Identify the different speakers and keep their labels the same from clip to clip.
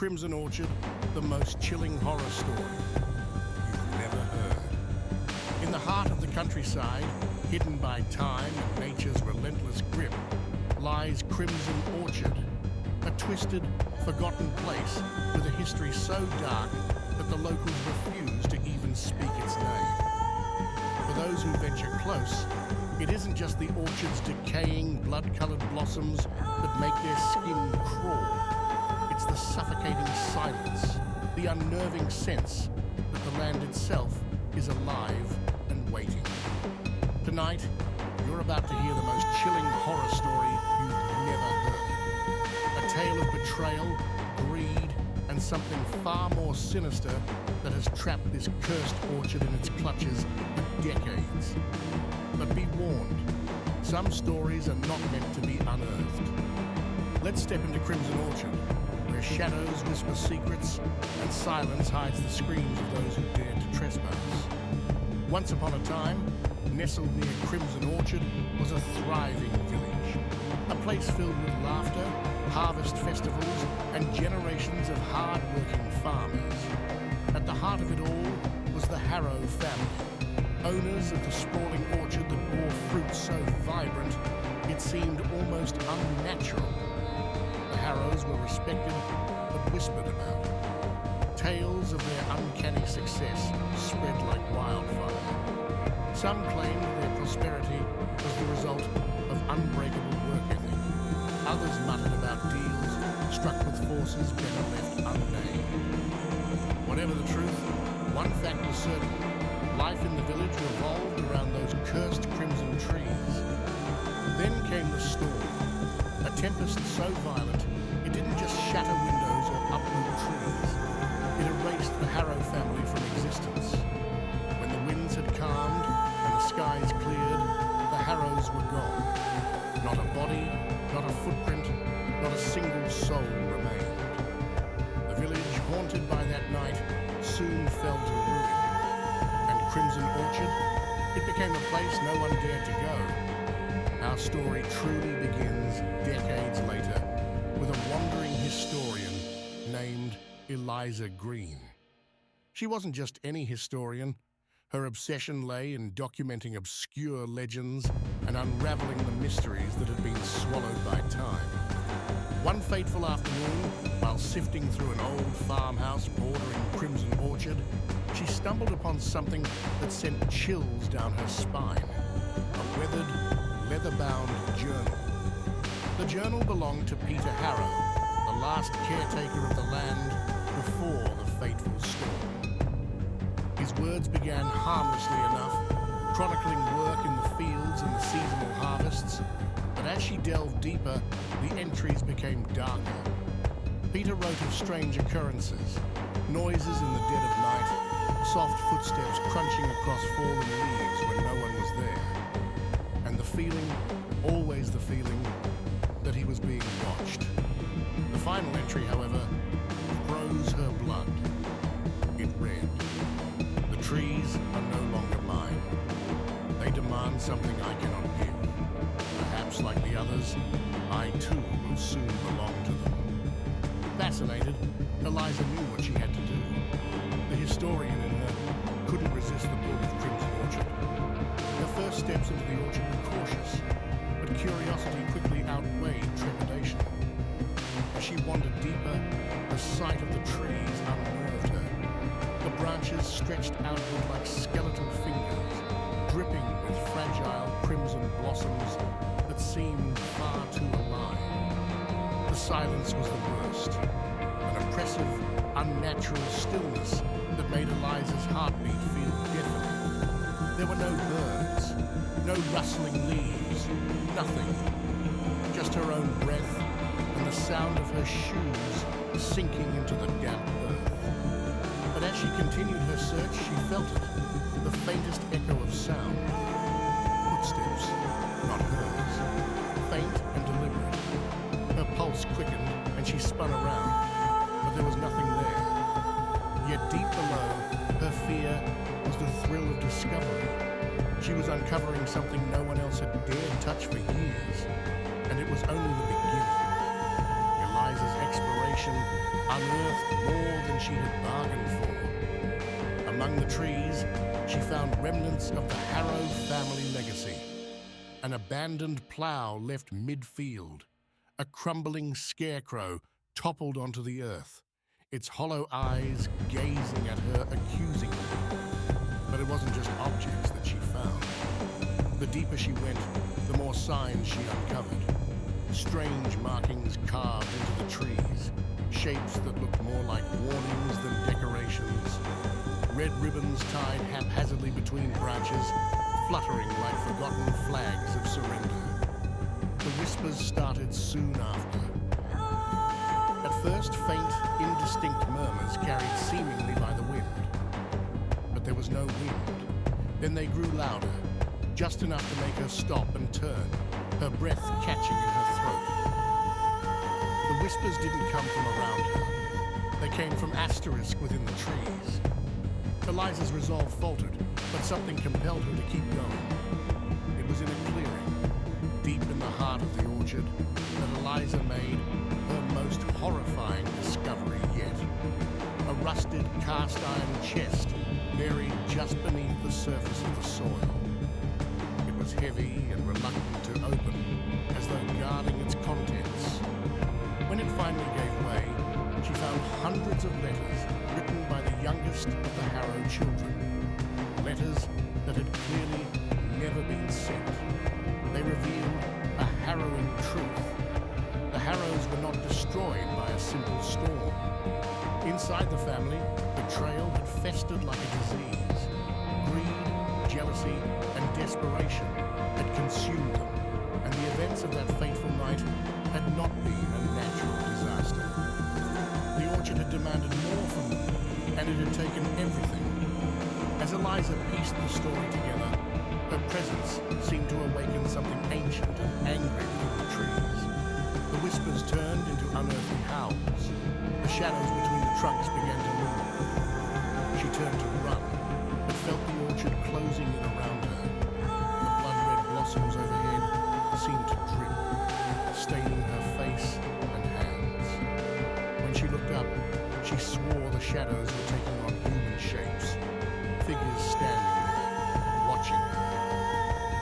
Speaker 1: Crimson Orchard, the most chilling horror story you've never heard. In the heart of the countryside, hidden by time and nature's relentless grip, lies Crimson Orchard, a twisted, forgotten place with a history so dark that the locals refuse to even speak its name. For those who venture close, it isn't just the orchard's decaying, blood-colored blossoms that make their skin crawl. It's the suffocating silence, the unnerving sense that the land itself is alive and waiting. Tonight, you're about to hear the most chilling horror story you've never heard. A tale of betrayal, greed, and something far more sinister that has trapped this cursed orchard in its clutches for decades. But be warned, some stories are not meant to be unearthed. Let's step into Crimson Orchard, where shadows whisper secrets and silence hides the screams of those who dare to trespass. Once upon a time, nestled near Crimson Orchard was a thriving village, a place filled with laughter, harvest festivals, and generations of hard-working farmers. At the heart of it all was the Harrow family, owners of the sprawling orchard that bore fruit so vibrant it seemed almost unnatural. The Harrows were respected but whispered about. Tales of their uncanny success spread like wildfire. Some claimed their prosperity was the result of unbreakable work ethic. Others muttered about deals struck with forces better left unnamed. Whatever the truth, one fact was certain. Life in the village revolved around those cursed crimson trees. Then came the storm, a tempest so violent it didn't just shatter windows or uproot trees. It erased the Harrow family from existence. When the winds had calmed and the skies cleared, the Harrows were gone. Not a body, not a footprint, not a single soul remained. The village, haunted by that night, soon fell to ruin. Crimson Orchard, it became a place no one dared to go. Our story truly begins decades later with a wandering historian named Eliza Green. She wasn't just any historian. Her obsession lay in documenting obscure legends and unraveling the mysteries that had been swallowed by time. One fateful afternoon, while sifting through an old farmhouse bordering Crimson Orchard, she stumbled upon something that sent chills down her spine. A weathered, leather-bound journal. The journal belonged to Peter Harrow, the last caretaker of the land before the fateful storm. His words began harmlessly enough, chronicling work in the fields and the seasonal harvests, but as she delved deeper, the entries became darker. Peter wrote of strange occurrences, noises in the dead of night, soft footsteps crunching across fallen leaves when no one was there, and the feeling, always the feeling, that he was being watched. The final entry, however, froze her blood. It read, "The trees are no longer mine. They demand something I cannot give. Perhaps like the others, I too will soon belong to them." Fascinated, Eliza knew what she had to do. The historian in her couldn't resist the pull of Crimson Orchard. Her first steps into the orchard were cautious, but curiosity quickly outweighed trepidation. As she wandered deeper, the sight of the trees unnerved her. The branches stretched outward like skeletal fingers, dripping with fragile crimson blossoms that seemed far too alive. The silence was the worst, an oppressive, unnatural stillness that made Eliza's heartbeat feel deafening. There were no birds, no rustling leaves, nothing. Just her own breath and the sound of her shoes sinking into the damp earth. But as she continued her search, she felt it, the faintest echo of sound. Footsteps, not hers, faint and deliberate. Her pulse quickened and she spun around, but there was nothing there. Yet deep below, her fear was the thrill of discovery. She was uncovering something no one else had dared touch for years, and it was only the beginning. Eliza's exploration realization unearthed more than she had bargained for. Among the trees, she found remnants of the Harrow family legacy. An abandoned plow left mid-field. A crumbling scarecrow toppled onto the earth, its hollow eyes gazing at her accusingly. But it wasn't just objects that she found. The deeper she went, the more signs she uncovered. Strange markings carved into the trees, shapes that looked more like warnings than decorations. Red ribbons tied haphazardly between branches, fluttering like forgotten flags of surrender. The whispers started soon after. At first, faint, indistinct murmurs carried seemingly by the wind. But there was no wind. Then they grew louder, just enough to make her stop and turn, her breath catching in her throat. The whispers didn't come from around her. They came from asterisk within the trees. Eliza's resolve faltered, but something compelled her to keep going. It was in a clearing, deep in the heart of the orchard, that Eliza made her most horrifying discovery yet. A rusted cast-iron chest buried just beneath the surface of the soil. It was heavy and reluctant to open, as though guarding its contents. When it finally gave way, she found hundreds of letters written by the youngest of the Harrow children. Letters that had clearly never been sent. They revealed a harrowing truth. The Harrows were not destroyed by a simple storm. Inside the family, betrayal had festered like a disease. Greed, jealousy, and desperation had consumed them, and the events of that fateful night had not been a natural disaster. The orchard had demanded more from them, and it had taken everything. As Eliza pieced the story together, her presence seemed to awaken something ancient and angry within the trees. The whispers turned into unearthly howls. The shadows between the trunks began to move. She turned to run, but felt the orchard closing in around her. The blood-red blossoms overhead seemed to drip, staining her face and hands. When she looked up, she swore the shadows were taking on human shapes, figures standing there, watching her.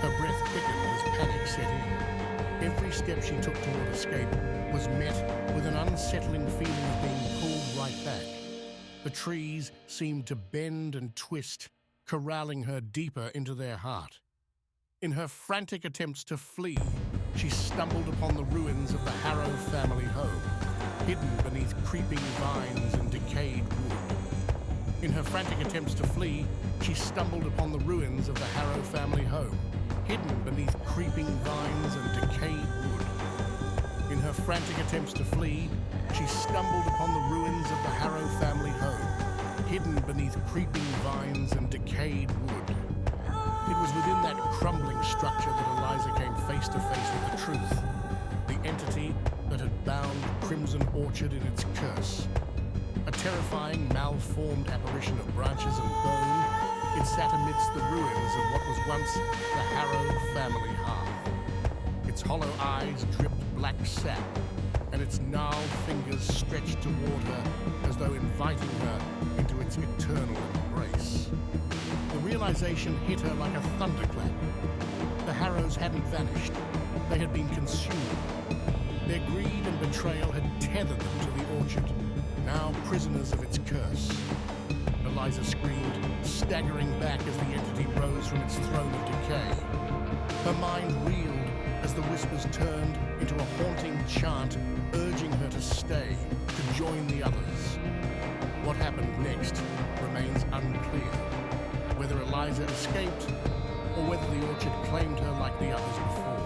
Speaker 1: Her breath quickened as panic set in. Every step she took toward escape was met with an unsettling feeling of being pulled right back. The trees seemed to bend and twist, corralling her deeper into their heart. In her frantic attempts to flee, she stumbled upon the ruins of the Harrow family home, hidden beneath creeping vines and decayed wood. In her frantic attempts to flee, she stumbled upon the ruins of the Harrow family home, hidden beneath creeping vines and decayed wood. In her frantic attempts to flee, she stumbled upon the ruins of the Harrow family home, hidden beneath creeping vines and decayed wood. It was within that crumbling structure that Eliza came face to face with the truth, the entity that had bound Crimson Orchard in its curse. A terrifying, malformed apparition of branches and bone, it sat amidst the ruins of what was once the Harrow family hearth. Its hollow eyes dripped black sap, and its gnarled fingers stretched toward her as though inviting her into its eternal embrace. The realization hit her like a thunderclap. The Harrows hadn't vanished. They had been consumed. Their greed and betrayal had tethered them to the orchard, now prisoners of its curse. Eliza screamed, staggering back as the entity rose from its throne of decay. Her mind reeled as the whispers turned into a haunting chant urging her to stay, to join the others. What happened next remains unclear. Whether Eliza escaped, or whether the orchard claimed her like the others before.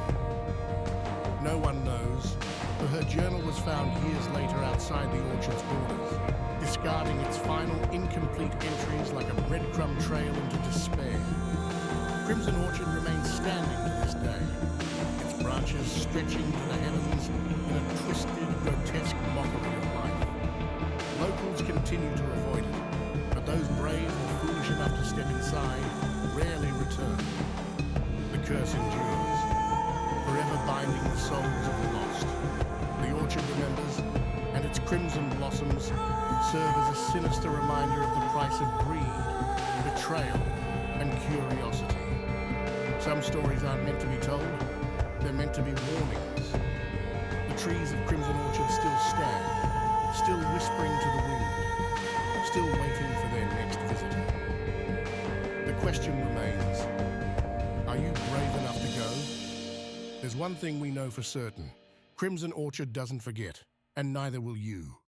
Speaker 1: No one knows, for her journal was found years later outside the orchard's borders, discarding its final incomplete entries like a breadcrumb trail into despair. Crimson Orchard remains standing to this day, its branches stretching to the heavens in a twisted, grotesque mockery of life. Locals continue to avoid it, but those brave or foolish enough to step inside rarely return. The curse endures, forever binding the souls of the lost. The orchard remembers, and and its crimson blossoms serve as a sinister reminder of the price of greed, betrayal, and curiosity. Some stories aren't meant to be told, they're meant to be warnings. The trees of Crimson Orchard still stand, still whispering to the wind, still waiting for their next visitor. The question remains, are you brave enough to go? There's one thing we know for certain. Crimson Orchard doesn't forget, and neither will you.